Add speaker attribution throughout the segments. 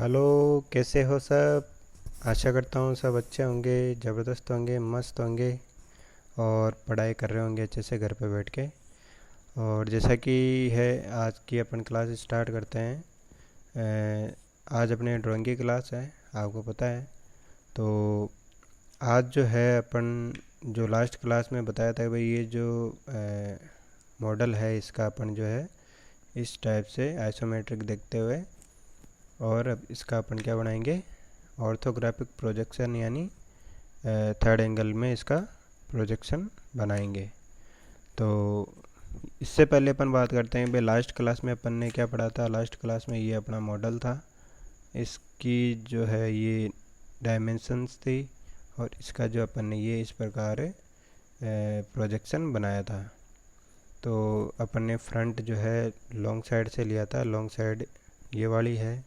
Speaker 1: Hello. कैसे हो सब? आशा करता हूँ सब अच्छे होंगे, ज़बरदस्त होंगे, मस्त होंगे और पढ़ाई कर रहे होंगे अच्छे से घर पे बैठ के। और जैसा कि है, आज की अपन क्लास स्टार्ट करते हैं। आज अपने ड्राइंग की क्लास है, आपको पता है। तो आज जो है अपन, जो लास्ट क्लास में बताया था भाई, ये जो मॉडल है इसका अपन जो है इस टाइप से आइसोमेट्रिक देखते हुए, और अब इसका अपन क्या बनाएंगे, ऑर्थोग्राफिक प्रोजेक्शन, यानी थर्ड एंगल में इसका प्रोजेक्शन बनाएंगे। तो इससे पहले अपन बात करते हैं भाई, लास्ट क्लास में अपन ने क्या पढ़ा था। लास्ट क्लास में ये अपना मॉडल था, इसकी जो है ये डायमेंशंस थी, और इसका जो अपन ने ये इस प्रकार प्रोजेक्शन बनाया था। तो अपन ने फ्रंट जो है लॉन्ग साइड से लिया था, लॉन्ग साइड ये वाली है,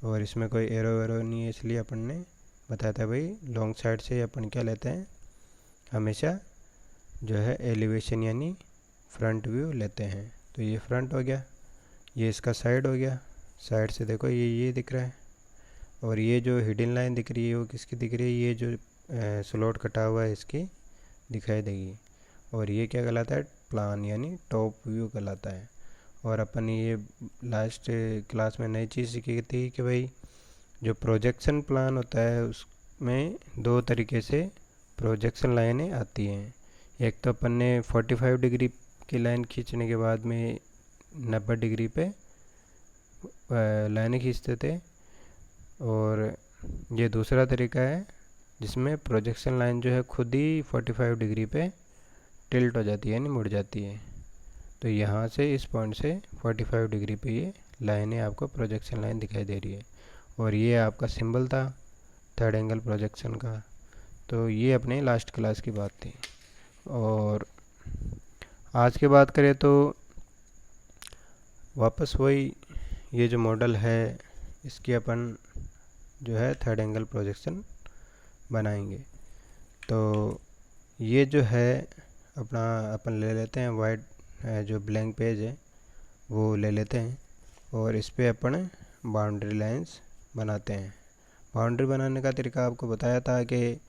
Speaker 1: और इसमें कोई एरो वेरो नहीं है, इसलिए अपन ने बताया था भाई लॉन्ग साइड से अपन क्या लेते हैं, हमेशा जो है एलिवेशन यानी फ्रंट व्यू लेते हैं। तो ये फ्रंट हो गया, ये इसका साइड हो गया। साइड से देखो ये दिख रहा है, और ये जो हिडन लाइन दिख रही है वो किसकी दिख रही है, ये जो स्लॉट कटा हुआ है इसकी दिखाई देगी। और ये क्या कहलाता है, प्लान यानी टॉप व्यू कहलाता है। और अपन ये लास्ट क्लास में नई चीज़ सीखी थी कि भाई जो प्रोजेक्शन प्लान होता है उसमें दो तरीके से प्रोजेक्शन लाइनें आती हैं। एक तो अपन ने 45 डिग्री की लाइन खींचने के बाद में 90 डिग्री पे लाइनें खींचते थे, और ये दूसरा तरीका है जिसमें प्रोजेक्शन लाइन जो है खुद ही 45 डिग्री पे टिल्ट हो जाती है, यानी मुड़ जाती है। तो यहाँ से इस पॉइंट से 45 डिग्री पे ये लाइनें आपको प्रोजेक्शन लाइन दिखाई दे रही है, और ये आपका सिंबल था थर्ड एंगल प्रोजेक्शन का। तो ये अपने लास्ट क्लास की बात थी। और आज की बात करें तो वापस वही, ये जो मॉडल है इसकी अपन जो है थर्ड एंगल प्रोजेक्शन बनाएंगे। तो ये जो है अपना, अपन ले लेते हैं वाइट, जो ब्लैंक पेज है वो ले लेते हैं, और इस पे अपन बाउंड्री लाइंस बनाते हैं। बाउंड्री बनाने का तरीका आपको बताया था कि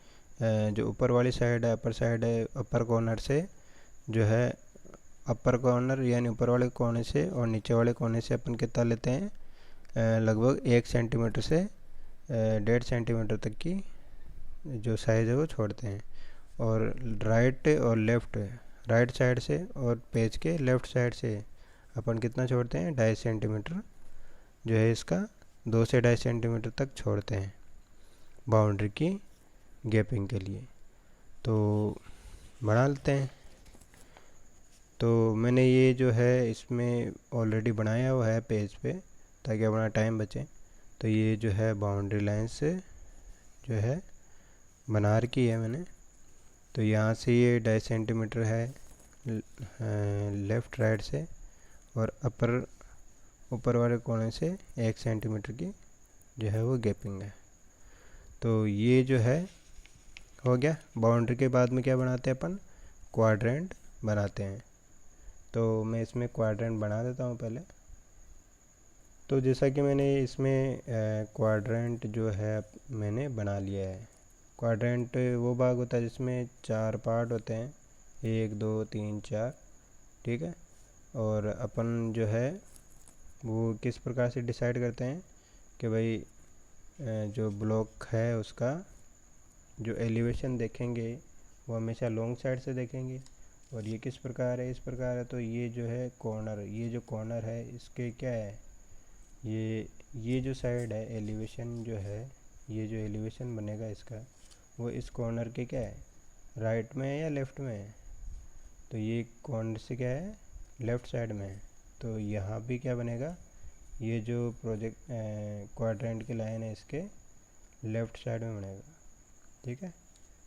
Speaker 1: जो ऊपर वाली साइड है, अपर साइड है, अपर कॉर्नर से जो है, अपर कॉर्नर यानी ऊपर वाले कोने से और नीचे वाले कोने से अपन कितना लेते हैं, लगभग 1 सेंटीमीटर से 1.5 सेंटीमीटर तक की जो साइज़ है वो छोड़ते हैं। और राइट और लेफ़्ट, राइट साइड से और पेज के लेफ़्ट साइड से अपन कितना छोड़ते हैं, 2.5 सेंटीमीटर जो है इसका, 2 से 2.5 सेंटीमीटर तक छोड़ते हैं बाउंड्री की गैपिंग के लिए। तो बना लेते हैं। तो मैंने ये जो है इसमें ऑलरेडी बनाया हुआ है पेज पे, ताकि अपना टाइम बचे। तो ये जो है बाउंड्री लाइन से जो है बना रखी है मैंने। तो यहाँ से ये 2.5 सेंटीमीटर है लेफ़्ट राइट से, और अपर ऊपर वाले कोने से 1 सेंटीमीटर की जो है वो गैपिंग है। तो ये जो है हो गया। बाउंड्री के बाद में क्या बनाते हैं अपन, क्वाड्रेंट बनाते हैं। तो मैं इसमें क्वाड्रेंट बना देता हूँ पहले। तो जैसा कि मैंने इसमें क्वाड्रेंट जो है मैंने बना लिया है। क्वाड्रेंट वो भाग होता है जिसमें 4 पार्ट होते हैं, 1 2 3 4, ठीक है। और अपन जो है वो किस प्रकार से डिसाइड करते हैं कि भाई जो ब्लॉक है उसका जो एलिवेशन देखेंगे वो हमेशा लॉन्ग साइड से देखेंगे। और ये किस प्रकार है, इस प्रकार है। तो ये जो है कॉर्नर, ये जो कॉर्नर है इसके क्या है, ये जो साइड है एलिवेशन जो है, ये जो एलिवेशन बनेगा इसका, वो इस कॉर्नर के क्या है, राइट में है या लेफ़्ट में है। तो ये कॉर्नर से क्या है, लेफ़्ट साइड में है। तो यहाँ भी क्या बनेगा, ये जो प्रोजेक्ट क्वाड्रेंट की लाइन है इसके लेफ़्ट साइड में बनेगा, ठीक है।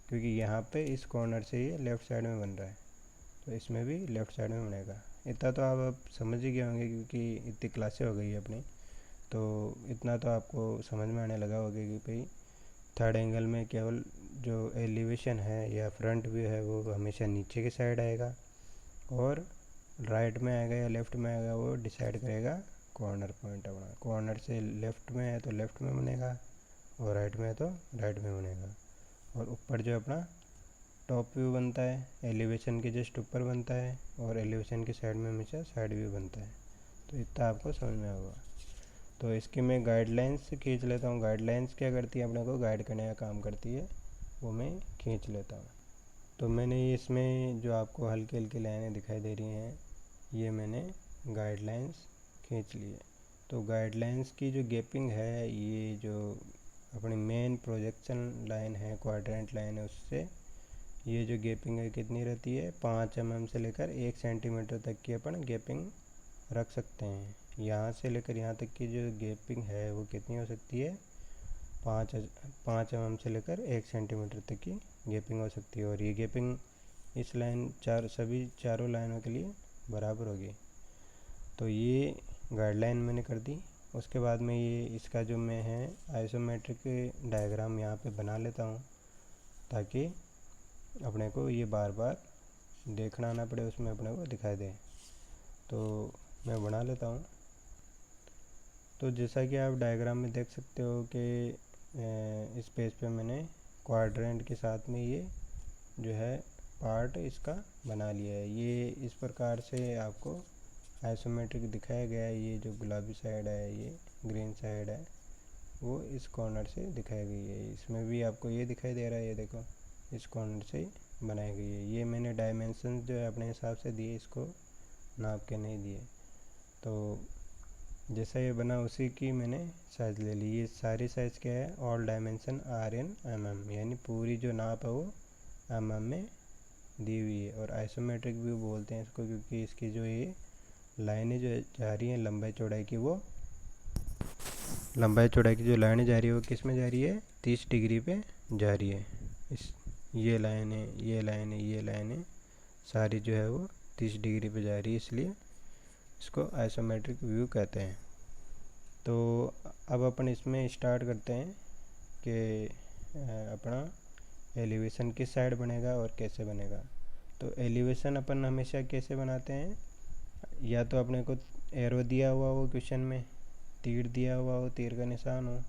Speaker 1: क्योंकि यहाँ पे इस कॉर्नर से ये लेफ़्ट साइड में बन रहा है, तो इसमें भी लेफ़्ट साइड में बनेगा। इतना तो आप अब समझ ही गए होंगे, क्योंकि इतनी क्लासें हो गई है अपनी। तो इतना तो आपको समझ में आने लगा होगा कि भाई थर्ड एंगल में केवल जो एलिवेशन है या फ्रंट व्यू है वो हमेशा नीचे की साइड आएगा, और राइट में आएगा या लेफ़्ट में आएगा वो डिसाइड करेगा कॉर्नर पॉइंट अपना कॉर्नर से लेफ़्ट में है तो लेफ़्ट में बनेगा, और राइट में है तो राइट में बनेगा। और ऊपर जो अपना टॉप व्यू बनता है एलिवेशन के जस्ट ऊपर बनता है, और एलिवेशन की साइड में हमेशा साइड व्यू बनता है। तो इतना आपको समझ में होगा। तो इसकी मैं गाइडलाइंस खींच लेता हूँ। गाइडलाइंस क्या करती है, अपने को गाइड करने का काम करती है, वो मैं खींच लेता हूँ। तो मैंने इसमें जो आपको हल्की हल्की लाइनें दिखाई दे रही हैं, ये मैंने गाइडलाइंस खींच ली है। तो गाइडलाइंस की जो गैपिंग है, ये जो अपनी मेन प्रोजेक्शन लाइन है, क्वाड्रेंट लाइन है, उससे ये जो गैपिंग है कितनी रहती है, 5 mm से लेकर 1 सेंटीमीटर तक की अपन गैपिंग रख सकते हैं। यहाँ से लेकर यहाँ तक की जो गैपिंग है वो कितनी हो सकती है, 5 mm से लेकर 1 सेंटीमीटर तक की गैपिंग हो सकती है। और ये गैपिंग इस लाइन सभी चारों लाइनों के लिए बराबर होगी। तो ये गाइडलाइन मैंने कर दी। उसके बाद में ये इसका जो मैं है आइसोमेट्रिक डायग्राम यहाँ पे बना लेता हूँ, ताकि अपने को ये बार बार देखना ना पड़े, उसमें अपने को दिखाई दे। तो मैं बना लेता हूँ। तो जैसा कि आप डायग्राम में देख सकते हो कि इस पेज पे मैंने क्वाड्रेंट के साथ में ये जो है पार्ट इसका बना लिया है। ये इस प्रकार से आपको आइसोमेट्रिक दिखाया गया है। ये जो गुलाबी साइड है, ये ग्रीन साइड है, वो इस कॉर्नर से दिखाई गई है। इसमें भी आपको ये दिखाई दे रहा है, ये देखो इस कॉर्नर से बनाई गई है। ये मैंने डायमेंशन जो है अपने हिसाब से दिए, इसको नाप के नहीं दिए। तो जैसा ये बना उसी की मैंने साइज़ ले ली। ये सारी साइज़ क्या है, all dimension are in mm, यानी पूरी जो नाप है वो mm में दी हुई है। और आइसोमेट्रिक व्यू बोलते हैं इसको, क्योंकि इसकी जो ये लाइनें जो जा रही हैं लंबाई चौड़ाई की, वो लंबाई चौड़ाई की जो लाइनें जा रही है वो किस में जा रही है, 30 डिग्री पे जा रही है। ये लाइनें, ये लाइनें, ये लाइनें सारी जो है वो 30 डिग्री पे जा रही है, इसलिए इसको आइसोमेट्रिक व्यू कहते हैं। तो अब अपन इसमें स्टार्ट करते हैं कि अपना एलिवेशन किस साइड बनेगा और कैसे बनेगा। तो एलिवेशन अपन हमेशा कैसे बनाते हैं, या तो अपने को एरो दिया हुआ हो, क्वेश्चन में तीर दिया हुआ हो, तीर का निशान हो,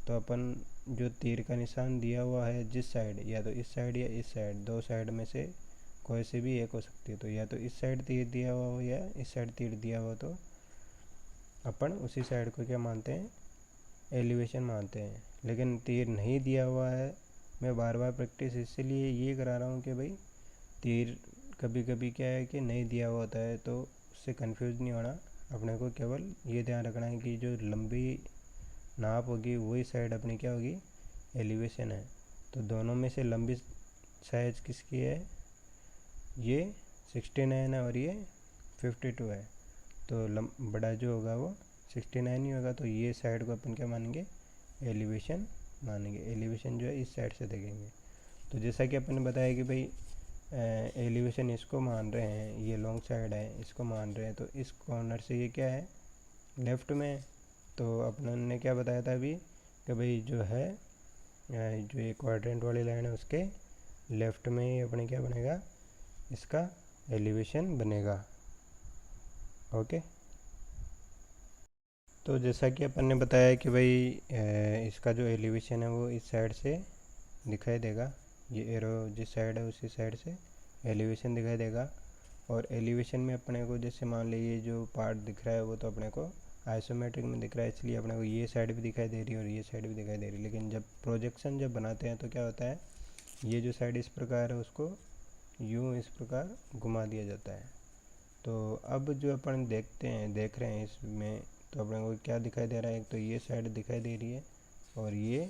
Speaker 1: तो अपन जो तीर का निशान दिया हुआ है जिस साइड, या तो इस साइड या इस साइड, दो साइड में से कोई से भी एक हो सकती है। तो या तो इस साइड तीर दिया हुआ हो या इस साइड तीर दिया हुआ, तो अपन उसी साइड को क्या मानते हैं, एलिवेशन मानते हैं। लेकिन तीर नहीं दिया हुआ है, मैं बार बार प्रैक्टिस इसीलिए ये करा रहा हूँ कि भाई तीर कभी कभी क्या है कि नहीं दिया हुआ होता है, तो उससे कंफ्यूज नहीं होना। अपने को केवल ये ध्यान रखना है कि जो लंबी नाप होगी वही साइड अपनी क्या होगी, एलिवेशन है। तो दोनों में से लंबी साइज किसकी है, ये 69 है और ये 52 है। तो बड़ा जो होगा वो 69 ही होगा। तो ये साइड को अपन क्या मानेंगे, एलिवेशन मानेंगे। एलिवेशन जो है इस साइड से देखेंगे। तो जैसा कि अपन ने बताया कि भाई एलिवेशन इसको मान रहे हैं, ये लॉन्ग साइड है, इसको मान रहे हैं, तो इस कॉर्नर से ये क्या है, लेफ़्ट में। तो अपन ने क्या बताया था अभी कि भाई जो है जो ये क्वाड्रेंट वाली लाइन है उसके लेफ़्ट में ही अपने क्या बनेगा, इसका एलिवेशन बनेगा। ओके। तो जैसा कि अपन ने बताया कि भाई इसका जो एलिवेशन है वो इस साइड से दिखाई देगा। ये एरो जिस साइड है उसी साइड से एलिवेशन दिखाई देगा। और एलिवेशन में अपने को जैसे मान लीजिए जो पार्ट दिख रहा है वो तो अपने को आइसोमेट्रिक में दिख रहा है, इसलिए अपने को ये साइड भी दिखाई दे रही है और ये साइड भी दिखाई दे रही है। लेकिन जब प्रोजेक्शन जब बनाते हैं तो क्या होता है, ये जो साइड इस प्रकार है उसको यूँ इस प्रकार घुमा दिया जाता है। तो अब जो अपन देख रहे हैं इसमें, तो अपने को क्या दिखाई दे रहा है, एक तो ये साइड दिखाई दे रही है और ये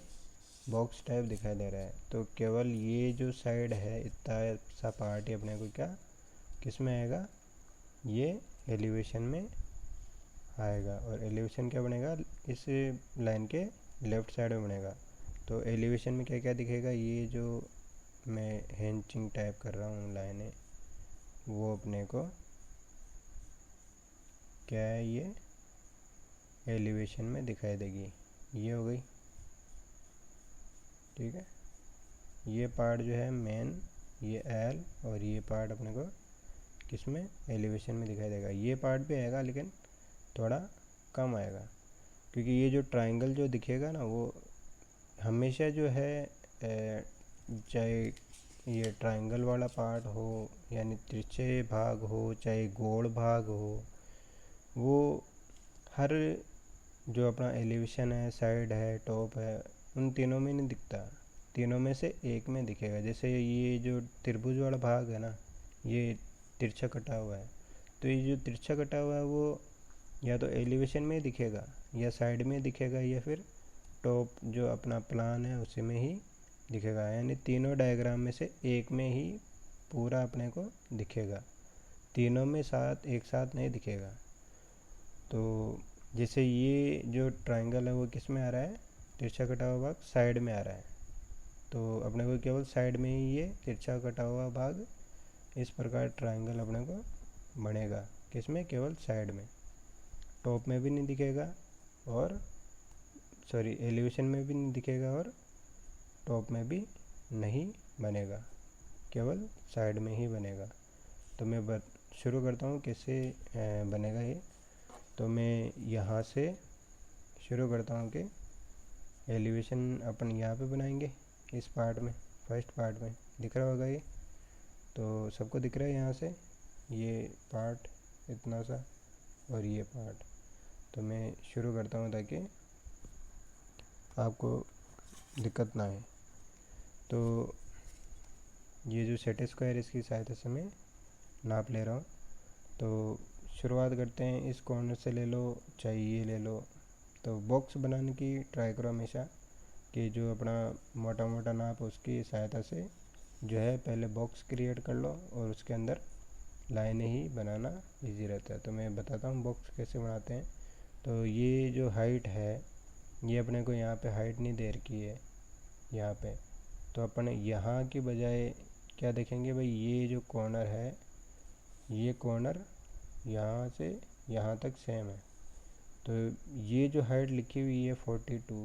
Speaker 1: बॉक्स टाइप दिखाई दे रहा है। तो केवल ये जो साइड है इतना सा पार्ट ही अपने को क्या किस में आएगा, ये एलिवेशन में आएगा। और एलिवेशन क्या बनेगा, इस लाइन के लेफ़्ट साइड में बनेगा। तो एलिवेशन में क्या क्या दिखेगा, ये जो मैं हैंचिंग टाइप कर रहा हूँ लाइनें, वो अपने को क्या है, ये एलिवेशन में दिखाई देगी। ये हो गई, ठीक है। ये पार्ट जो है मेन, ये एल, और ये पार्ट अपने को किस में, एलिवेशन में दिखाई देगा। ये पार्ट भी आएगा लेकिन थोड़ा कम आएगा, क्योंकि ये जो ट्रायंगल जो दिखेगा ना वो हमेशा जो है चाहे ये ट्रायंगल वाला पार्ट हो यानी तिरछे भाग हो चाहे गोल भाग हो, वो हर जो अपना एलिवेशन है, साइड है, टॉप है, उन तीनों में नहीं दिखता, तीनों में से एक में दिखेगा। जैसे ये जो त्रिभुज वाला भाग है ना, ये तिरछा कटा हुआ है, तो ये जो तिरछा कटा हुआ है वो या तो एलिवेशन में दिखेगा या साइड में दिखेगा या फिर टॉप जो अपना प्लान है उसी में ही दिखेगा, यानी तीनों डायग्राम में से एक में ही पूरा अपने को दिखेगा, तीनों में साथ एक साथ नहीं दिखेगा। तो जैसे ये जो ट्रायंगल है वो किस में आ रहा है, तिरछा कटा हुआ भाग साइड में आ रहा है, तो अपने को केवल साइड में ही ये तिरछा कटा हुआ भाग इस प्रकार ट्रायंगल अपने को बनेगा, किस में, केवल साइड में, टॉप में भी नहीं दिखेगा और सॉरी एलिवेशन में भी नहीं दिखेगा और टॉप में भी नहीं बनेगा, केवल साइड में ही बनेगा। तो मैं शुरू करता हूँ कैसे बनेगा ये। तो मैं यहाँ से शुरू करता हूँ कि एलिवेशन अपन यहाँ पे बनाएंगे इस पार्ट में, फर्स्ट पार्ट में दिख रहा होगा ये, तो सबको दिख रहा है यहाँ से ये पार्ट इतना सा और ये पार्ट। तो मैं शुरू करता हूँ ताकि आपको दिक्कत ना आए। तो ये जो सेट स्क्वायर इसकी सहायता से मैं नाप ले रहा हूँ। तो शुरुआत करते हैं, इस कॉर्नर से ले लो चाहे ये ले लो। तो बॉक्स बनाने की ट्राई करो हमेशा कि जो अपना मोटा मोटा नाप उसकी सहायता से जो है पहले बॉक्स क्रिएट कर लो और उसके अंदर लाइनें ही बनाना इजी रहता है। तो मैं बताता हूँ बॉक्स कैसे बनाते हैं। तो ये जो हाइट है ये अपने को यहाँ पे हाइट नहीं दे रखी है यहाँ पे, तो अपन यहाँ की बजाय क्या देखेंगे भाई, ये जो कॉर्नर है ये कॉर्नर यहाँ से यहाँ तक सेम है। तो ये जो हाइट लिखी हुई है 42,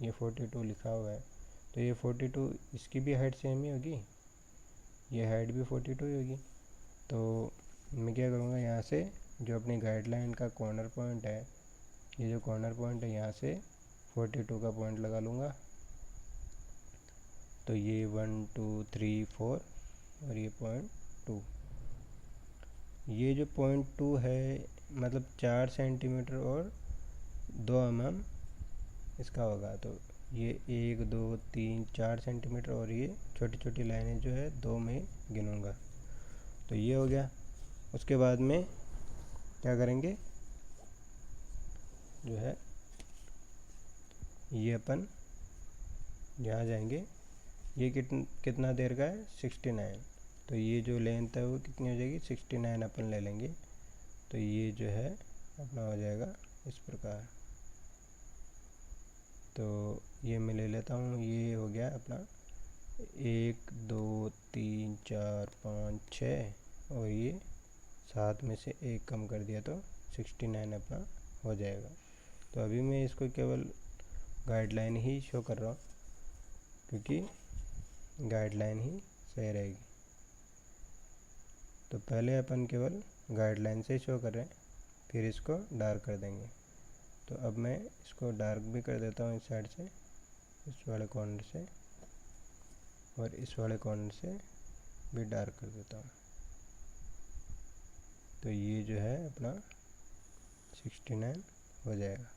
Speaker 1: ये 42 लिखा हुआ है, तो ये 42 इसकी भी हाइट सेम ही होगी, ये हाइट भी 42 ही होगी। तो मैं क्या करूँगा, यहाँ से जो अपनी गाइडलाइन का कॉर्नर पॉइंट है, ये जो कॉर्नर पॉइंट है यहाँ से 42 का पॉइंट लगा लूँगा। तो ये 1 2 3 4 और ये पॉइंट 2, ये जो पॉइंट 2 है मतलब 4 सेंटीमीटर और 2 mm इसका होगा। तो ये 1 2 3 4 सेंटीमीटर और ये छोटी छोटी लाइनें जो है 2 में गिनूँगा। तो ये हो गया। उसके बाद में क्या करेंगे, जो है ये अपन यहाँ जाएंगे, ये कितना देर का है 69, तो ये जो लेंथ है वो कितनी हो जाएगी 69 अपन ले लेंगे। तो ये जो है अपना हो जाएगा इस प्रकार। तो ये मैं ले लेता हूँ, ये हो गया अपना 1 2 3 4 5 6 और ये 7 में से 1 कम कर दिया तो 69 अपना हो जाएगा। तो अभी मैं इसको केवल गाइडलाइन ही शो कर रहा हूँ क्योंकि गाइडलाइन ही सही रहेगी। तो पहले अपन केवल गाइडलाइन से शो कर रहे हैं, फिर इसको डार्क कर देंगे। तो अब मैं इसको डार्क भी कर देता हूँ इस साइड से, इस वाले कॉर्नर से, और इस वाले कॉर्नर से भी डार्क कर देता हूँ। तो ये जो है अपना 69 हो जाएगा।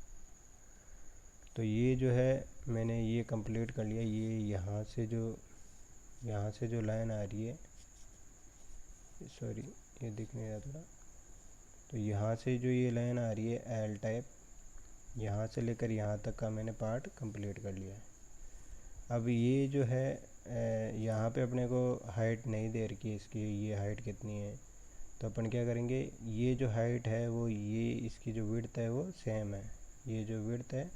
Speaker 1: तो ये जो है मैंने ये कंप्लीट कर लिया। ये यहाँ से जो लाइन आ रही है, सॉरी ये दिख नहीं रहा थोड़ा, तो यहाँ से जो ये लाइन आ रही है एल टाइप, यहाँ से लेकर यहाँ तक का मैंने पार्ट कंप्लीट कर लिया है। अब ये जो है यहाँ पे अपने को हाइट नहीं दे रखी है इसकी, ये हाइट कितनी है, तो अपन क्या करेंगे, ये जो हाइट है वो ये इसकी जो विड्थ है वो सेम है, ये जो विड्थ है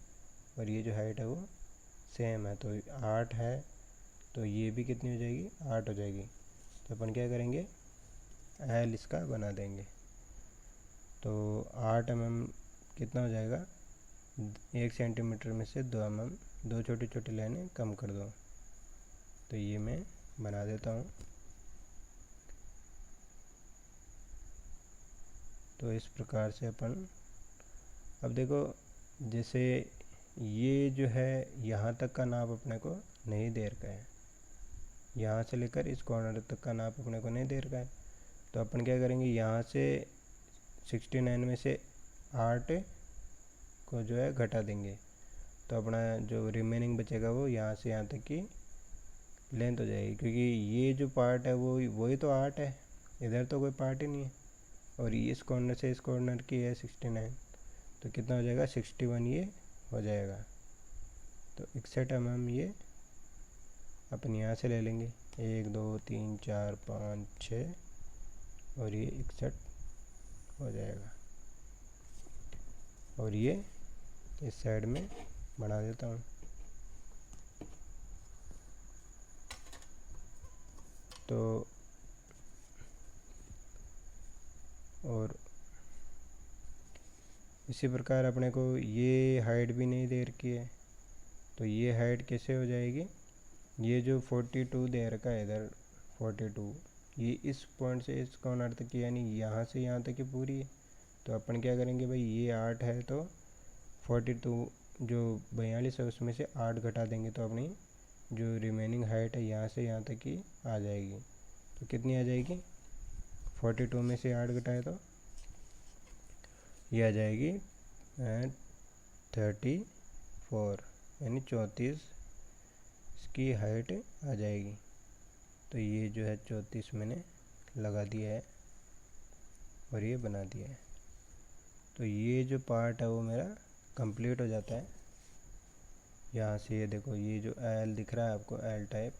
Speaker 1: और ये जो हाइट है वो सेम है। तो 8 है, तो ये भी कितनी हो जाएगी 8 हो जाएगी। तो अपन क्या करेंगे, एल इसका बना देंगे। तो 8 mm कितना हो जाएगा, 1 सेंटीमीटर में से 2 mm, दो छोटी छोटी लाइनें कम कर दो। तो ये मैं बना देता हूँ। तो इस प्रकार से अपन अब देखो, जैसे ये जो है यहाँ तक का नाप अपने को नहीं दे रखा है, यहाँ से लेकर इस कॉर्नर तक का नाप अपने को नहीं दे रखा है। तो अपन क्या करेंगे, यहाँ से 69 में से 8 को जो है घटा देंगे, तो अपना जो रिमेनिंग बचेगा वो यहाँ से यहाँ तक की लेंथ हो जाएगी। क्योंकि ये जो पार्ट है वो वही तो 8 है, इधर तो कोई पार्ट ही नहीं है, और ये इस कॉर्नर से इस कॉर्नर की है 69, तो कितना हो जाएगा 61 ये हो जाएगा। तो 61 mm ये अपन यहाँ से ले लेंगे, 1 2 3 4 5 6, और ये 61 हो जाएगा। और ये इस साइड में बना देता हूँ। तो और इसी प्रकार अपने को ये हाइट भी नहीं दे रखी है, तो ये हाइट कैसे हो जाएगी, ये जो 42 दे रखा है इधर 42, ये इस पॉइंट से इस कॉर्नर तक की, यानी यहाँ से यहाँ तक की पूरी है। तो अपन क्या करेंगे भाई, ये 8 है तो 42 जो 42 है उसमें से 8 घटा देंगे, तो अपनी जो रिमेनिंग हाइट है यहाँ से यहाँ तक की आ जाएगी। तो कितनी आ जाएगी, 42 में से 8 घटाए तो ये आ जाएगी 34, यानी 34 इसकी हाइट आ जाएगी। तो ये जो है 34 मैंने लगा दिया है और ये बना दिया है। तो ये जो पार्ट है वो मेरा कंप्लीट हो जाता है। यहाँ से ये देखो, ये जो एल दिख रहा है आपको, एल टाइप,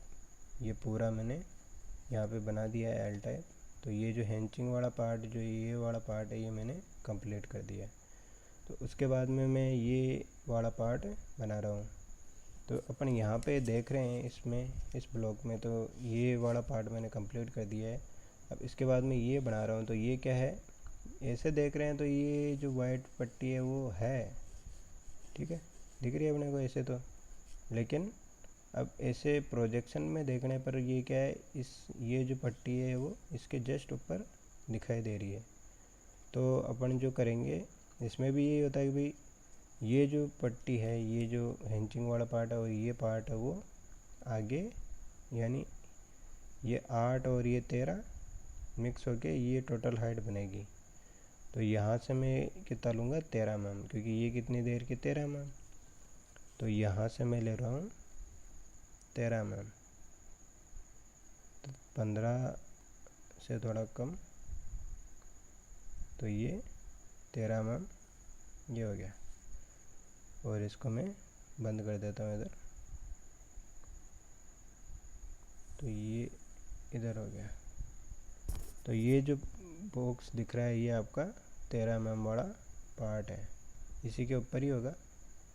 Speaker 1: ये पूरा मैंने यहाँ पे बना दिया है एल टाइप। तो ये जो हैंचिंग वाला पार्ट, जो ये वाला पार्ट है, ये मैंने कंप्लीट कर दिया है। तो उसके बाद में मैं ये वाला पार्ट बना रहा हूँ। तो अपन यहाँ पे देख रहे हैं इसमें, इस ब्लॉक में, तो ये वाला पार्ट मैंने कंप्लीट कर दिया है। अब इसके बाद में ये बना रहा हूँ। तो ये क्या है, ऐसे देख रहे हैं तो ये जो वाइट पट्टी है वो है, ठीक है, दिख रही है अपने को ऐसे तो। लेकिन अब ऐसे प्रोजेक्शन में देखने पर ये क्या है, इस ये जो पट्टी है वो इसके जस्ट ऊपर दिखाई दे रही है। तो अपन जो करेंगे इसमें भी यही होता है कि भाई ये जो पट्टी है, ये जो हैंचिंग वाला पार्ट है और ये पार्ट है वो आगे, यानी ये 8 और ये 13 मिक्स होके ये टोटल हाइट बनेगी। तो यहाँ से मैं कितना लूँगा, 13 mm, क्योंकि ये कितनी देर की 13 mm। तो यहाँ से मैं ले रहा हूँ 13 mm, तो 15 से थोड़ा कम, तो ये 13 mm ये हो गया। और इसको मैं बंद कर देता हूँ इधर। तो ये इधर हो गया। तो ये जो बॉक्स दिख रहा है ये आपका 13 mm वाला पार्ट है, इसी के ऊपर ही होगा,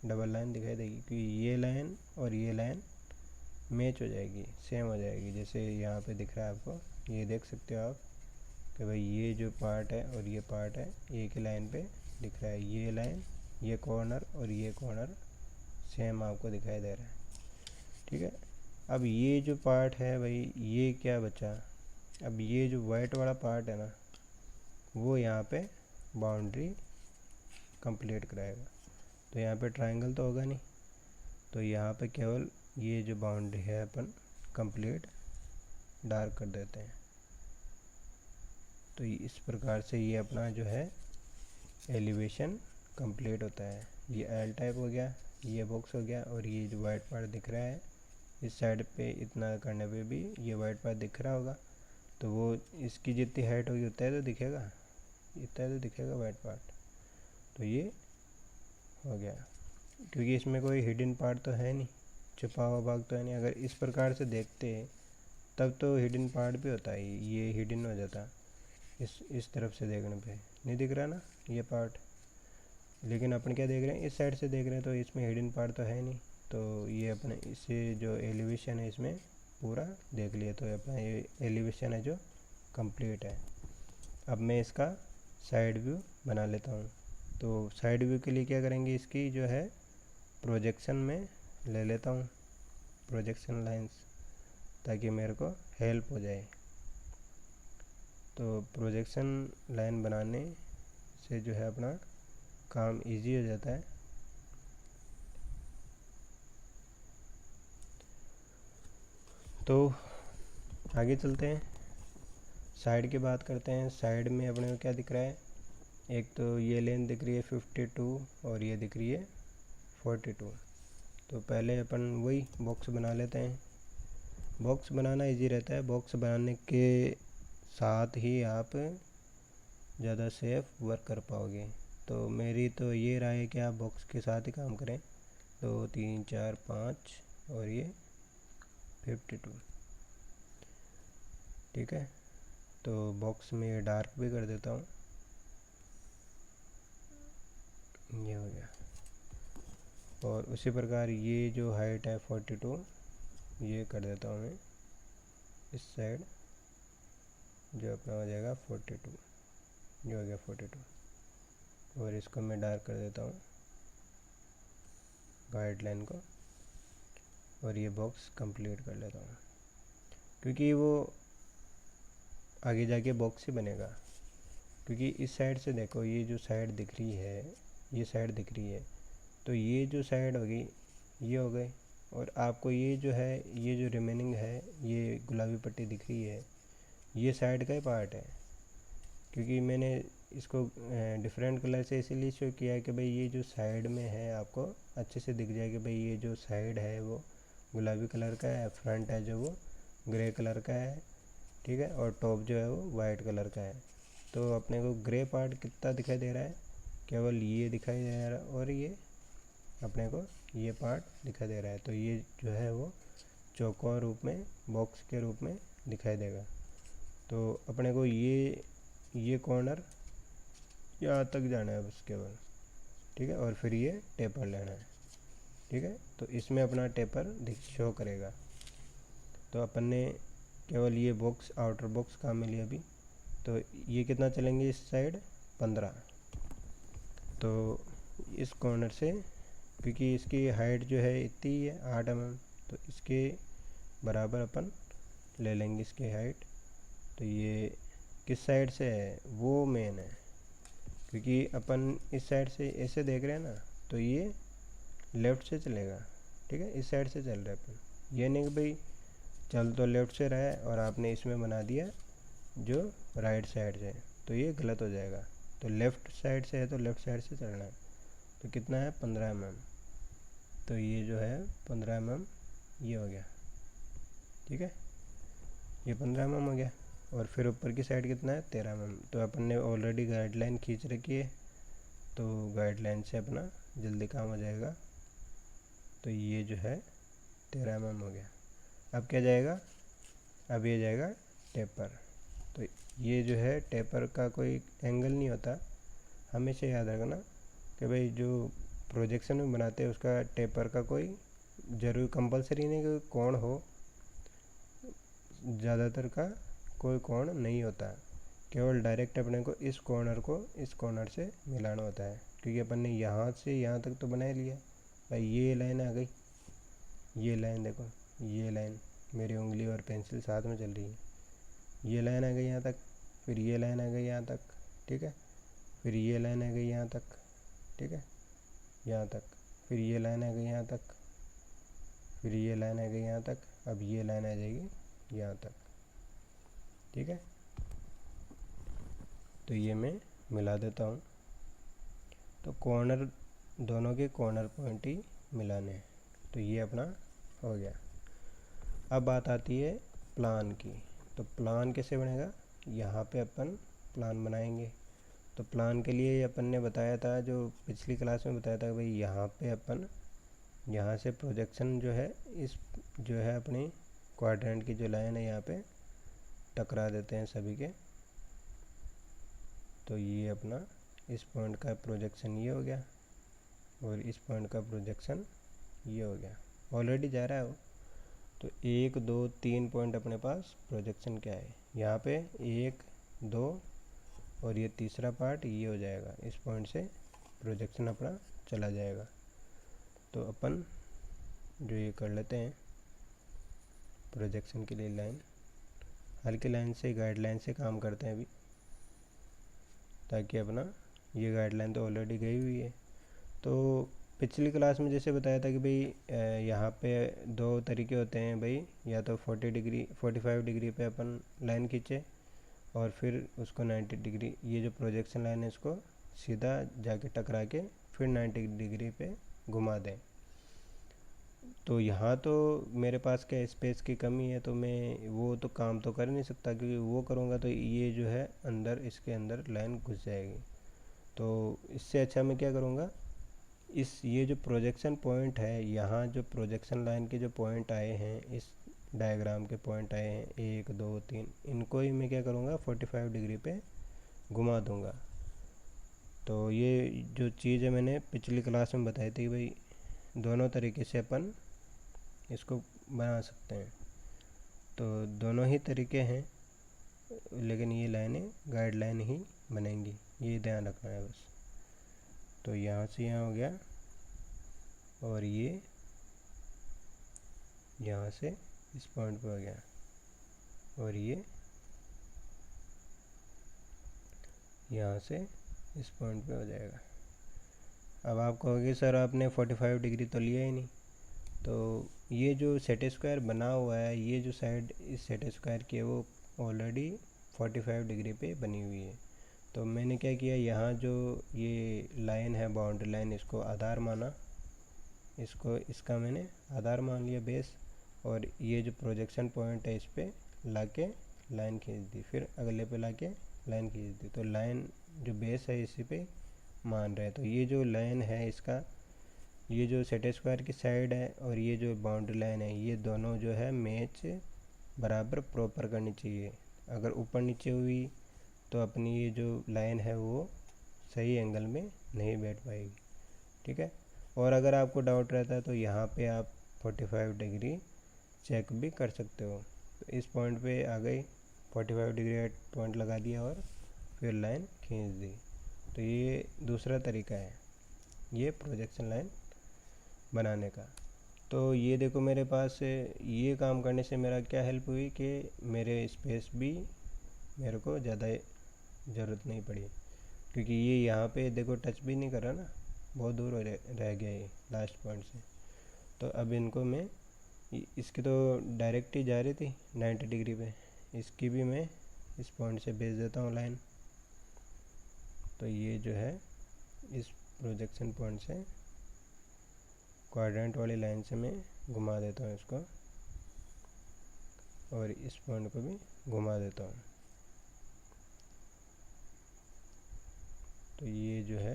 Speaker 1: डबल लाइन दिखाई देगी, क्योंकि ये लाइन और ये लाइन मैच हो जाएगी, सेम हो जाएगी। जैसे यहाँ पे दिख रहा है आपको, ये देख सकते हो आप कि भाई ये जो पार्ट है और ये पार्ट है एक ही लाइन पे दिख रहा है। ये लाइन, ये कॉर्नर और ये कॉर्नर सेम आपको दिखाई दे रहा है, ठीक है। अब ये जो पार्ट है भाई, ये क्या बचा, अब ये जो वाइट वाला पार्ट है ना, वो यहाँ पे बाउंड्री कंप्लीट कराएगा। तो यहाँ पे ट्रायंगल तो होगा नहीं, तो यहाँ पे केवल ये जो बाउंड्री है अपन कंप्लीट डार्क कर देते हैं। तो इस प्रकार से ये अपना जो है एलिवेशन कंप्लीट होता है। ये एल टाइप हो गया, ये बॉक्स हो गया, और ये जो वाइट पार्ट दिख रहा है इस साइड पे, इतना करने पे भी ये वाइट पार्ट दिख रहा होगा, तो वो इसकी जितनी हाइट होगी उतना ही तो दिखेगा, इतना तो दिखेगा वाइट पार्ट। तो ये हो गया, क्योंकि इसमें कोई हिडन पार्ट तो है नहीं, छुपा हुआ भाग तो है नहीं। अगर इस प्रकार से देखते तब तो हिडन पार्ट भी होता है, ये हिडन हो जाता इस तरफ से देखने पे नहीं दिख रहा ना ये पार्ट। लेकिन अपन क्या देख रहे हैं, इस साइड से देख रहे हैं, तो इसमें हिडन पार्ट तो है नहीं। तो ये अपने इससे जो एलिवेशन है इसमें पूरा देख लिया, तो अपना ये एलिवेशन है जो कंप्लीट है। अब मैं इसका साइड व्यू बना लेता हूँ। तो साइड व्यू के लिए क्या करेंगे, इसकी जो है प्रोजेक्शन में ले लेता हूँ, प्रोजेक्शन लाइंस, ताकि मेरे को हेल्प हो जाए। तो प्रोजेक्शन लाइन बनाने से जो है अपना काम इजी हो जाता है। तो आगे चलते हैं, साइड की बात करते हैं। साइड में अपने को क्या दिख रहा है, एक तो ये लेन दिख रही है 52 और ये दिख रही है 42। तो पहले अपन वही बॉक्स बना लेते हैं। बॉक्स बनाना इजी रहता है, बॉक्स बनाने के साथ ही आप ज़्यादा सेफ वर्क कर पाओगे। तो मेरी तो ये राय है कि आप बॉक्स के साथ ही काम करें। 2 3 4 5 और ये 52, ठीक है। तो बॉक्स में ये डार्क भी कर देता हूँ, ये हो गया। और उसी प्रकार ये जो हाइट है 42, ये कर देता हूँ मैं इस साइड, जो अपना हो जाएगा 42, ये हो गया 42। और इसको मैं डार्क कर देता हूँ गाइडलाइन को, और ये बॉक्स कंप्लीट कर लेता हूँ, क्योंकि वो आगे जाके बॉक्स ही बनेगा। क्योंकि इस साइड से देखो, ये जो साइड दिख रही है, ये साइड दिख रही है, तो ये जो साइड होगी ये हो गई। और आपको ये जो है, ये जो रिमेनिंग है, ये गुलाबी पट्टी दिख रही है, ये साइड का ही पार्ट है। क्योंकि मैंने इसको डिफरेंट कलर से इसीलिए शो किया है कि भाई ये जो साइड में है आपको अच्छे से दिख जाए कि भाई ये जो साइड है वो गुलाबी कलर का है, फ्रंट है जो वो ग्रे कलर का है, ठीक है, और टॉप जो है वो वाइट कलर का है। तो अपने को ग्रे पार्ट कितना दिखाई दे रहा है, केवल ये दिखाई दे रहा है, और ये अपने को ये पार्ट दिखाई दे रहा है। तो ये जो है वो चौकोर रूप में, बॉक्स के रूप में दिखाई देगा। तो अपने को ये कॉर्नर यहाँ तक जाना है बस केवल, ठीक है। और फिर ये टेपर लेना है, ठीक है। तो इसमें अपना टेपर शो करेगा। तो अपन ने केवल ये बॉक्स, आउटर बॉक्स काम में लिया अभी। तो ये कितना चलेंगे इस साइड, 15। तो इस कॉर्नर से, क्योंकि इसकी हाइट जो है इतनी ही है 8 mm, तो इसके बराबर अपन ले लेंगे इसकी हाइट। तो ये किस साइड से है वो मेन है, क्योंकि अपन इस साइड से ऐसे देख रहे हैं ना, तो ये लेफ़्ट से चलेगा, ठीक है। इस साइड से चल रहा है अपन, ये नहीं कि भाई चल तो लेफ़्ट से रहा है और आपने इसमें बना दिया जो राइट साइड से, तो ये गलत हो जाएगा। तो लेफ़्ट साइड से है तो लेफ़्ट साइड से चलना है। तो कितना है, 15 mm। तो ये जो है 15 mm ये हो गया, ठीक है। ये 15 mm हो गया। और फिर ऊपर की साइड कितना है, 13 mm। तो अपन ने ऑलरेडी गाइडलाइन खींच रखी है, तो गाइडलाइन से अपना जल्दी काम हो जाएगा। तो ये जो है 13 mm हो गया। अब क्या जाएगा, अब ये जाएगा टेपर। तो ये जो है टेपर का कोई एंगल नहीं होता, हमेशा याद रखना कि भाई जो प्रोजेक्शन में बनाते हैं उसका टेपर का कोई ज़रूरी कंपलसरी नहीं कि कोण हो, ज़्यादातर का कोई कोण नहीं होता। केवल डायरेक्ट अपने को इस कॉर्नर को इस कॉर्नर से मिलाना होता है। क्योंकि अपन ने यहाँ से यहाँ तक तो बना लिया भाई, ये लाइन आ गई, ये लाइन देखो, ये लाइन मेरी उंगली और पेंसिल साथ में चल रही है, ये लाइन आ गई यहाँ तक, फिर ये लाइन आ गई यहाँ तक, ठीक है, फिर ये लाइन आ गई यहाँ तक, ठीक है, यहाँ तक, फिर ये लाइन आ गई यहाँ तक, फिर ये लाइन आ गई यहाँ तक, अब ये लाइन आ जाएगी यहाँ तक, ठीक है। तो ये मैं मिला देता हूँ। तो कॉर्नर, दोनों के कॉर्नर पॉइंट ही मिलाने हैं। तो ये अपना हो गया। अब बात आती है प्लान की। तो प्लान कैसे बनेगा, यहाँ पे अपन प्लान बनाएंगे। तो प्लान के लिए अपन ने बताया था, जो पिछली क्लास में बताया था कि भाई यहाँ पे अपन, यहाँ से प्रोजेक्शन जो है, इस जो है अपनी क्वाड्रेंट की जो लाइन है यहाँ पे टकरा देते हैं सभी के। तो ये अपना इस पॉइंट का प्रोजेक्शन ये हो गया, और इस पॉइंट का प्रोजेक्शन ये हो गया, ऑलरेडी जा रहा है वो। तो 1 2 3 पॉइंट अपने पास प्रोजेक्शन क्या है, यहाँ पे 1 2, और ये तीसरा पार्ट ये हो जाएगा, इस पॉइंट से प्रोजेक्शन अपना चला जाएगा। तो अपन जो ये कर लेते हैं प्रोजेक्शन के लिए लाइन, हल्की लाइन से, गाइडलाइन से काम करते हैं अभी, ताकि अपना ये गाइडलाइन तो ऑलरेडी गई हुई है। तो पिछली क्लास में जैसे बताया था कि भाई यहाँ पे दो तरीके होते हैं भाई, या तो 40 डिग्री 45 डिग्री पे अपन लाइन खींचे और फिर उसको 90 डिग्री, ये जो प्रोजेक्शन लाइन है इसको सीधा जाके टकरा के फिर 90 डिग्री पे घुमा दें। तो यहाँ तो मेरे पास क्या स्पेस की कमी है, तो मैं वो तो काम तो कर नहीं सकता, क्योंकि वो करूँगा तो ये जो है अंदर, इसके अंदर लाइन घुस जाएगी। तो इससे अच्छा मैं क्या करूँगा, ये जो प्रोजेक्शन पॉइंट है, यहाँ जो प्रोजेक्शन लाइन के जो पॉइंट आए हैं, इस डायग्राम के पॉइंट आए हैं 1 2 3, इनको ही मैं क्या करूँगा 45 डिग्री पे घुमा दूँगा। तो ये जो चीज़ है मैंने पिछली क्लास में बताई थी भाई, दोनों तरीके से अपन इसको बना सकते हैं। तो दोनों ही तरीके हैं, लेकिन ये लाइनें गाइडलाइन ही बनेंगी, ये ध्यान रखना है बस। तो यहाँ से यहाँ हो गया, और ये यहाँ से इस पॉइंट पे हो गया, और ये यहाँ से इस पॉइंट पे हो जाएगा। अब आप कहोगे सर आपने 45 डिग्री तो लिया ही नहीं। तो ये जो सेट स्क्वायर बना हुआ है, ये जो साइड इस सेट स्क्वायर की है वो ऑलरेडी 45 डिग्री पे बनी हुई है। तो मैंने क्या किया, यहाँ जो ये लाइन है बाउंड्री लाइन, इसको आधार माना, इसको इसका मैंने आधार मान लिया बेस, और ये जो प्रोजेक्शन पॉइंट है इस पर ला के लाइन खींच दी, फिर अगले पे ला के लाइन खींच दी। तो लाइन जो बेस है इसी पे मान रहे हैं। तो ये जो लाइन है इसका, ये जो सेट स्क्वायर की साइड है और ये जो बाउंड्री लाइन है, ये दोनों जो है मैच बराबर प्रॉपर करनी चाहिए। अगर ऊपर नीचे हुई तो अपनी ये जो लाइन है वो सही एंगल में नहीं बैठ पाएगी, ठीक है। और अगर आपको डाउट रहता है तो यहाँ पे आप 45 डिग्री चेक भी कर सकते हो। तो इस पॉइंट पे आ गई, 45 डिग्री पॉइंट लगा दिया और फिर लाइन खींच दी। तो ये दूसरा तरीका है ये प्रोजेक्शन लाइन बनाने का। तो ये देखो मेरे पास ये काम करने से मेरा क्या हेल्प हुई कि मेरे स्पेस भी मेरे को ज़्यादा ज़रूरत नहीं पड़ी, क्योंकि ये यहाँ पे देखो टच भी नहीं कर रहा ना, बहुत दूर रह गया ये लास्ट पॉइंट से। तो अब इनको मैं इसकी तो डायरेक्ट ही जा रही थी 90 डिग्री पे, इसकी भी मैं इस पॉइंट से भेज देता हूँ लाइन। तो ये जो है इस प्रोजेक्शन पॉइंट से क्वाड्रेंट वाली लाइन से मैं घुमा देता हूँ इसको, और इस पॉइंट को भी घुमा देता हूँ। तो ये जो है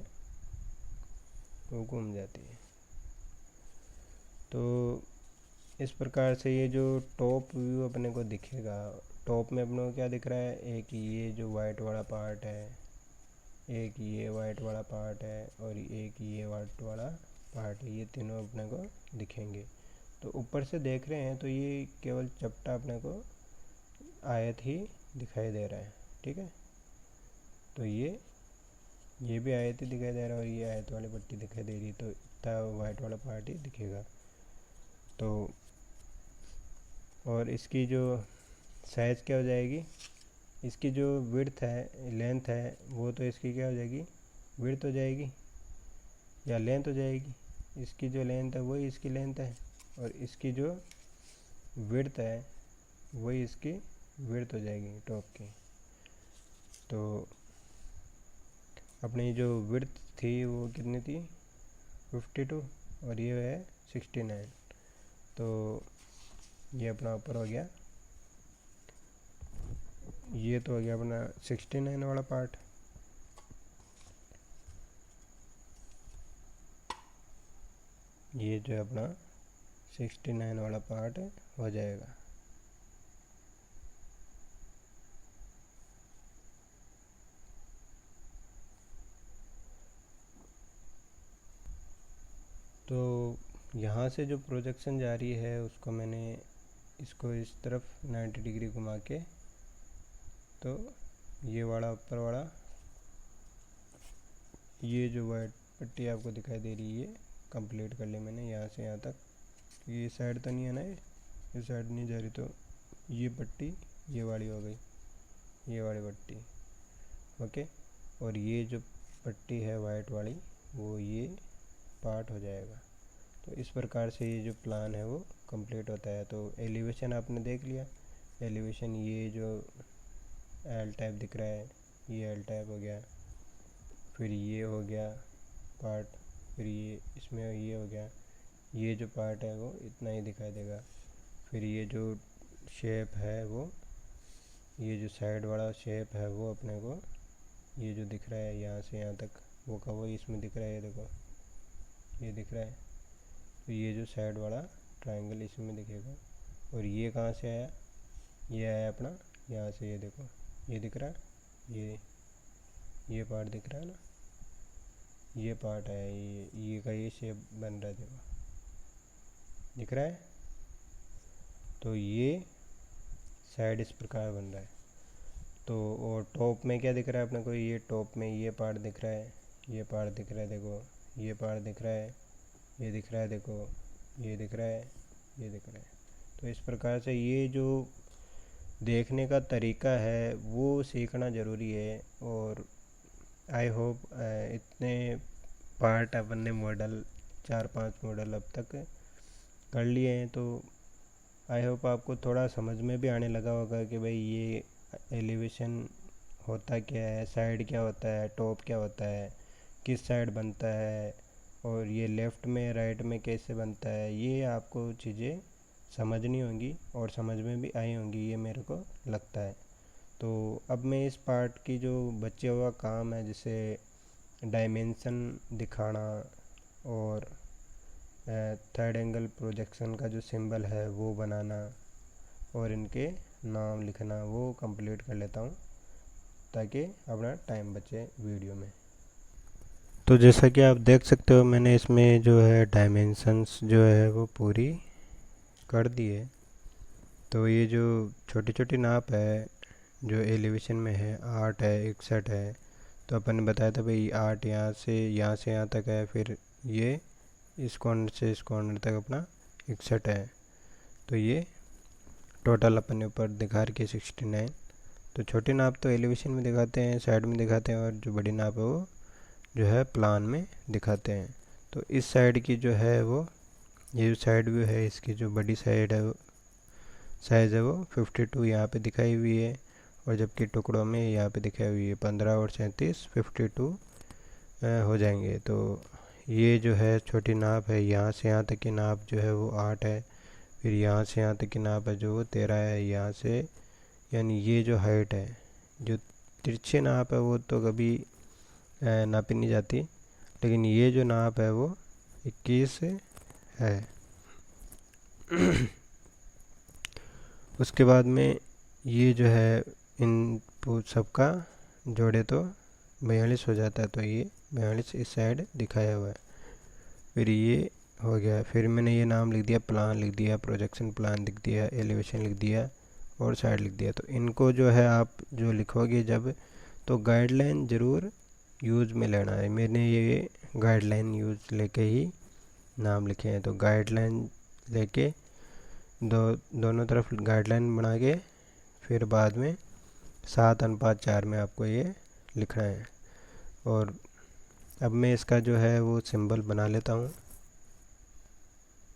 Speaker 1: वो घूम जाती है। तो इस प्रकार से ये जो टॉप व्यू अपने को दिखेगा, टॉप में अपने को क्या दिख रहा है, एक ये जो वाइट वाला पार्ट है, एक ये वाइट वाला पार्ट है, और एक ये वाइट वाला पार्ट है, ये तीनों अपने को दिखेंगे। तो ऊपर से देख रहे हैं तो ये केवल चपटा अपने को आयत ही दिखाई दे रहा है, ठीक है। तो ये भी आयत ही दिखाई दे रहा है और ये आयत वाली पट्टी दिखाई दे रही है, तो इतना वाइट वाला पार्ट ही दिखेगा। तो और इसकी जो साइज़ क्या हो जाएगी, इसकी जो विड्थ है लेंथ है वो तो इसकी क्या हो जाएगी, विड्थ हो जाएगी या लेंथ हो जाएगी। इसकी जो लेंथ है वही इसकी लेंथ है, और इसकी जो विड्थ है वही इसकी विड्थ हो जाएगी टॉप की। तो अपनी जो विड्थ थी वो कितनी थी 52, और ये है 69। तो ये अपना ऊपर हो गया, ये तो हो गया अपना 69 वाला पार्ट। ये जो है अपना 69 वाला पार्ट हो जाएगा। तो यहाँ से जो प्रोजेक्शन जा रही है उसको मैंने इसको इस तरफ 90 डिग्री घुमा के, तो ये वाला ऊपर वाला ये जो वाइट पट्टी आपको दिखाई दे रही है ये कंप्लीट कर ली मैंने यहाँ से यहाँ तक। ये साइड तो नहीं है ना, ये साइड नहीं जा रही, तो ये पट्टी ये वाली हो गई, ये वाली पट्टी, ओके। और ये जो पट्टी है वाइट वाली, वो ये पार्ट हो जाएगा। तो इस प्रकार से ये जो प्लान है वो कंप्लीट होता है। तो एलिवेशन आपने देख लिया, एलिवेशन ये जो एल टाइप दिख रहा है ये एल टाइप हो गया, फिर ये हो गया पार्ट, फिर ये इसमें ये हो गया, ये जो पार्ट है वो इतना ही दिखाई देगा। फिर ये जो शेप है वो, ये जो साइड वाला शेप है वो अपने को ये जो दिख रहा है यहाँ से यहाँ तक वो का वो इसमें दिख रहा है, ये देखो ये दिख रहा है। तो ये जो साइड वाला ट्रायंगल इसमें दिखेगा। और ये कहाँ से आया, ये आया अपना यहाँ से, ये देखो ये दिख रहा है, ये पार्ट दिख रहा है ना, ये पार्ट है, ये का ये शेप बन रहा है, देखो दिख रहा है। तो ये साइड इस प्रकार बन रहा है। तो और टॉप में क्या दिख रहा है अपने को, ये टॉप में ये पार्ट दिख रहा है, ये पार्ट दिख रहा है, देखो ये पार्ट दिख रहा है, ये दिख रहा है, देखो ये दिख रहा है, ये दिख रहा है। तो इस प्रकार से ये जो देखने का तरीका है वो सीखना ज़रूरी है। और आई होप इतने पार्ट अपन ने मॉडल 4-5 मॉडल अब तक कर लिए हैं, तो आई होप आपको थोड़ा समझ में भी आने लगा होगा कि भाई ये एलिवेशन होता क्या है, साइड क्या होता है, टॉप क्या होता है, किस साइड बनता है, और ये लेफ़्ट में राइट में कैसे बनता है। ये आपको चीज़ें समझनी होंगी और समझ में भी आई होंगी, ये मेरे को लगता है। तो अब मैं इस पार्ट की जो बचा हुआ काम है, जैसे डायमेंशन दिखाना और थर्ड एंगल प्रोजेक्शन का जो सिंबल है वो बनाना और इनके नाम लिखना, वो कंप्लीट कर लेता हूँ ताकि अपना टाइम बचे वीडियो में। तो जैसा कि आप देख सकते हो मैंने इसमें जो है डायमेंशंस जो है वो पूरी कर दी है। तो ये जो छोटी छोटी नाप है जो एलिवेशन में है, 8 है, 61 है। तो अपन ने बताया था भाई 8 यहाँ से यहाँ तक है, फिर ये इस कॉर्नर से इस कॉर्नर तक अपना 61 है। तो ये टोटल अपन ने ऊपर दिखा रखी है 69। तो छोटी नाप तो एलिवेशन में दिखाते हैं, साइड में दिखाते हैं, और जो बड़ी नाप है वो जो है प्लान में दिखाते हैं। तो इस साइड की जो है वो, ये जो साइड व्यू है इसकी जो बड़ी साइड है वो साइज़ है वो 52 यहाँ पे दिखाई हुई है, और जबकि टुकड़ों में यहाँ पे दिखाई हुई है 15 और 37 52 हो जाएंगे। तो ये जो है छोटी नाप है, यहाँ से यहाँ तक की नाप जो है वो 8 है, फिर यहाँ से यहाँ तक की नाप है जो वो 13 है यहाँ से, यानी ये जो हाइट है, जो तिरछी नाप है वो तो कभी नापी नहीं जाती, लेकिन ये जो नाप है वो 21 है। उसके बाद में ये जो है इन सबका जोड़े तो 42 हो जाता है। तो ये 42 इस साइड दिखाया हुआ है। फिर ये हो गया, फिर मैंने ये नाम लिख दिया, प्लान लिख दिया, प्रोजेक्शन प्लान लिख दिया, एलिवेशन लिख दिया और साइड लिख दिया। तो इनको जो है आप जो लिखोगे जब, तो गाइडलाइन ज़रूर यूज़ में लेना है। मैंने ये गाइडलाइन यूज़ लेके ही नाम लिखे हैं। तो गाइडलाइन लेके दोनों तरफ गाइडलाइन बना के फिर बाद में 7:4 में आपको ये लिखना है। और अब मैं इसका जो है वो सिंबल बना लेता हूँ।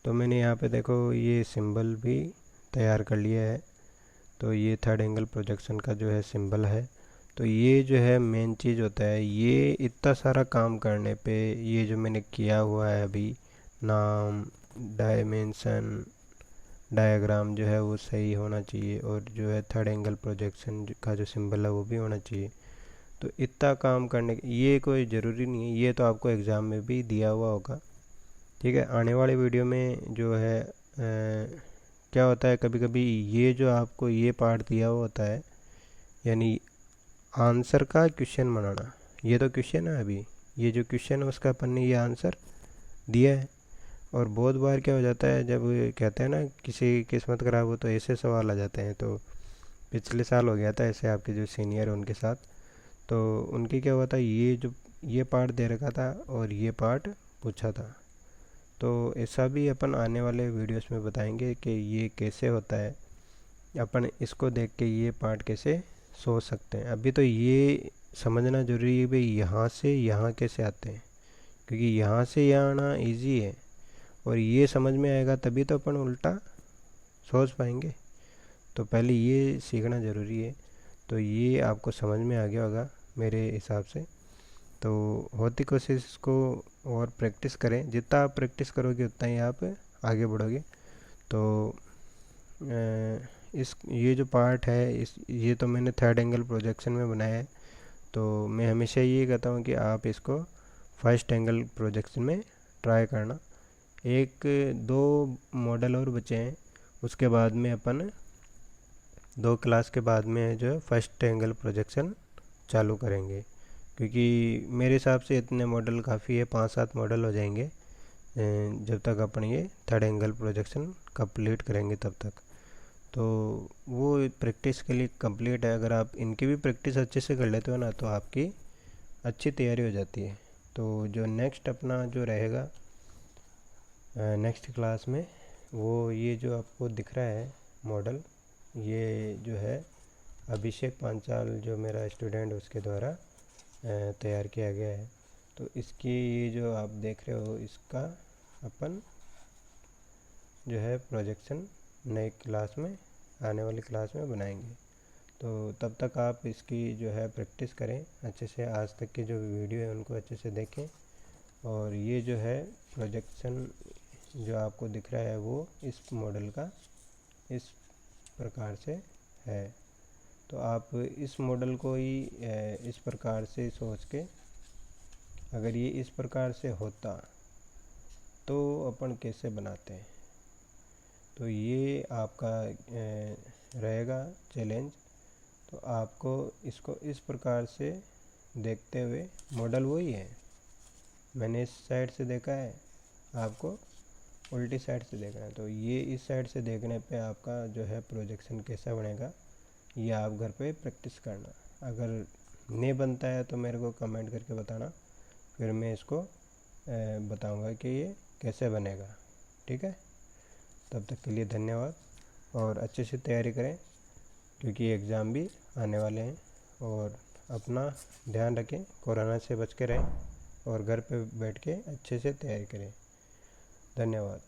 Speaker 1: तो मैंने यहाँ पे देखो ये सिंबल भी तैयार कर लिया है। तो ये थर्ड एंगल प्रोजेक्शन का जो है सिंबल है। तो ये जो है मेन चीज़ होता है, ये इतना सारा काम करने पे ये जो मैंने किया हुआ है अभी, नाम, डायमेंशन, डायग्राम जो है वो सही होना चाहिए, और जो है थर्ड एंगल प्रोजेक्शन का जो सिंबल है वो भी होना चाहिए। तो इतना काम करने ये कोई ज़रूरी नहीं है, ये तो आपको एग्ज़ाम में भी दिया हुआ होगा। ठीक है, आने वाले वीडियो में जो है क्या होता है, कभी कभी ये जो आपको ये पार्ट दिया हुआ होता है, यानी आंसर का क्वेश्चन बनाना, ये तो क्वेश्चन है अभी, ये जो क्वेश्चन है उसका अपन ने ये आंसर दिया है। और बहुत बार क्या हो जाता है, जब कहते हैं ना किसी किस्मत ख़राब हो तो ऐसे सवाल आ जाते हैं। तो पिछले साल हो गया था ऐसे आपके जो सीनियर है उनके साथ। तो उनके क्या हुआ था, ये पार्ट दे रखा था और ये पार्ट पूछा था। तो ऐसा भी अपन आने वाले वीडियोस में बताएंगे कि ये कैसे होता है, अपन इसको देख के ये पार्ट कैसे सोच सकते हैं। अभी तो ये समझना ज़रूरी है भाई यहाँ से यहाँ कैसे आते हैं, क्योंकि यहाँ से यहाँ आना इजी है और ये समझ में आएगा तभी तो अपन उल्टा सोच पाएंगे। तो पहले ये सीखना ज़रूरी है। तो ये आपको समझ में आ गया होगा मेरे हिसाब से। तो होती कोशिश इसको और प्रैक्टिस करें, जितना आप प्रैक्टिस करोगे उतना ही आप आगे बढ़ोगे। तो इस ये जो पार्ट है इस ये तो मैंने थर्ड एंगल प्रोजेक्शन में बनाया है। तो मैं हमेशा ये कहता हूँ कि आप इसको फर्स्ट एंगल प्रोजेक्शन में ट्राई करना। एक दो मॉडल और बचे हैं, उसके बाद में अपन 2 क्लास के बाद में जो है फर्स्ट एंगल प्रोजेक्शन चालू करेंगे, क्योंकि मेरे हिसाब से इतने मॉडल काफ़ी है, 5-7 मॉडल हो जाएंगे जब तक अपन ये थर्ड एंगल प्रोजेक्शन कंप्लीट करेंगे तब तक। तो वो प्रैक्टिस के लिए कंप्लीट है। अगर आप इनकी भी प्रैक्टिस अच्छे से कर लेते हो ना तो आपकी अच्छी तैयारी हो जाती है। तो जो नेक्स्ट अपना जो रहेगा नेक्स्ट क्लास में, वो ये जो आपको दिख रहा है मॉडल, ये जो है अभिषेक पांचाल जो मेरा स्टूडेंट उसके द्वारा तैयार किया गया है। तो इसकी ये जो आप देख रहे हो इसका अपन जो है प्रोजेक्शन नई क्लास में, आने वाली क्लास में बनाएंगे। तो तब तक आप इसकी जो है प्रैक्टिस करें अच्छे से, आज तक के जो वीडियो है उनको अच्छे से देखें। और ये जो है प्रोजेक्शन जो आपको दिख रहा है वो इस मॉडल का इस प्रकार से है। तो आप इस मॉडल को ही इस प्रकार से सोच के, अगर ये इस प्रकार से होता तो अपन कैसे बनाते हैं, तो ये आपका रहेगा चैलेंज। तो आपको इसको इस प्रकार से देखते हुए, मॉडल वही है, मैंने इस साइड से देखा है, आपको उल्टी साइड से देखना है। तो ये इस साइड से देखने पे आपका जो है प्रोजेक्शन कैसा बनेगा ये आप घर पे प्रैक्टिस करना। अगर नहीं बनता है तो मेरे को कमेंट करके बताना, फिर मैं इसको बताऊंगा कि ये कैसे बनेगा। ठीक है, तब तक के लिए धन्यवाद और अच्छे से तैयारी करें, क्योंकि एग्ज़ाम भी आने वाले हैं। और अपना ध्यान रखें, कोरोना से बच के रहें और घर पे बैठ के अच्छे से तैयारी करें। धन्यवाद।